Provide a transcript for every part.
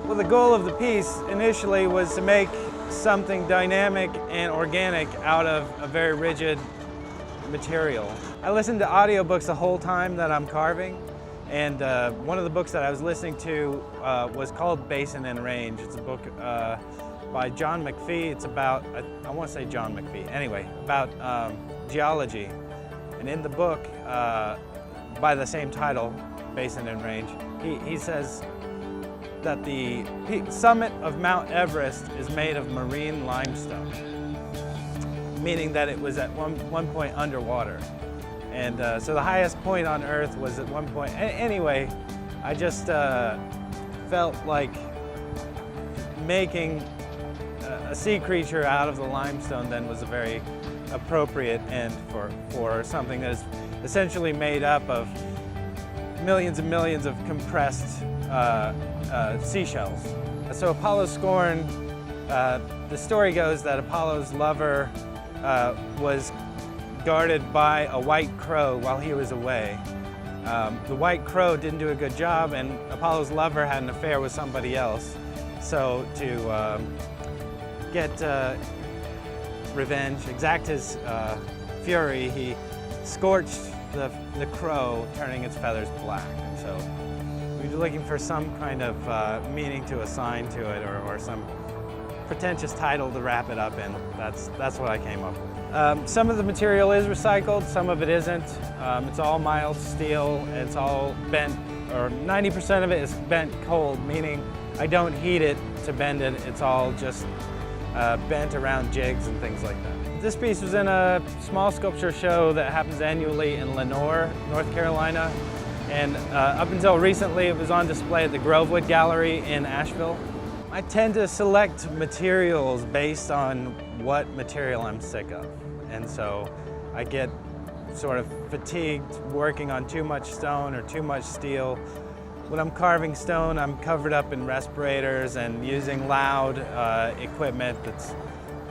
Well, the goal of the piece initially was to make something dynamic and organic out of a very rigid material. I listened to audiobooks the whole time that I'm carving, and one of the books that I was listening to was called Basin and Range. It's a book by John McPhee. It's about, I want to say John McPhee, anyway, about geology. And in the book, by the same title, Basin and Range, he says that the summit of Mount Everest is made of marine limestone, meaning that it was at one point underwater. And so the highest point on Earth was at one point. Anyway, I just felt like making a sea creature out of the limestone then was a very appropriate end for something that is essentially made up of millions and millions of compressed seashells. So Apollo's Scorn, the story goes that Apollo's lover was guarded by a white crow while he was away. The white crow didn't do a good job, and Apollo's lover had an affair with somebody else. So to get revenge, exact his fury, he scorched the crow, turning its feathers black. And so we were looking for some kind of meaning to assign to it, or some pretentious title to wrap it up in. That's what I came up with. Some of the material is recycled, some of it isn't. It's all mild steel, it's all bent, or 90% of it is bent cold, meaning I don't heat it to bend it. It's all just bent around jigs and things like that. This piece was in a small sculpture show that happens annually in Lenoir, North Carolina. And up until recently, it was on display at the Grovewood Gallery in Asheville. I tend to select materials based on what material I'm sick of. And so I get sort of fatigued working on too much stone or too much steel. When I'm carving stone, I'm covered up in respirators and using loud equipment that's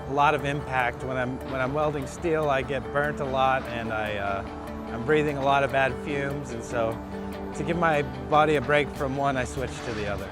a lot of impact. When I'm welding steel, I get burnt a lot, and I'm breathing a lot of bad fumes. And so to give my body a break from one, I switch to the other.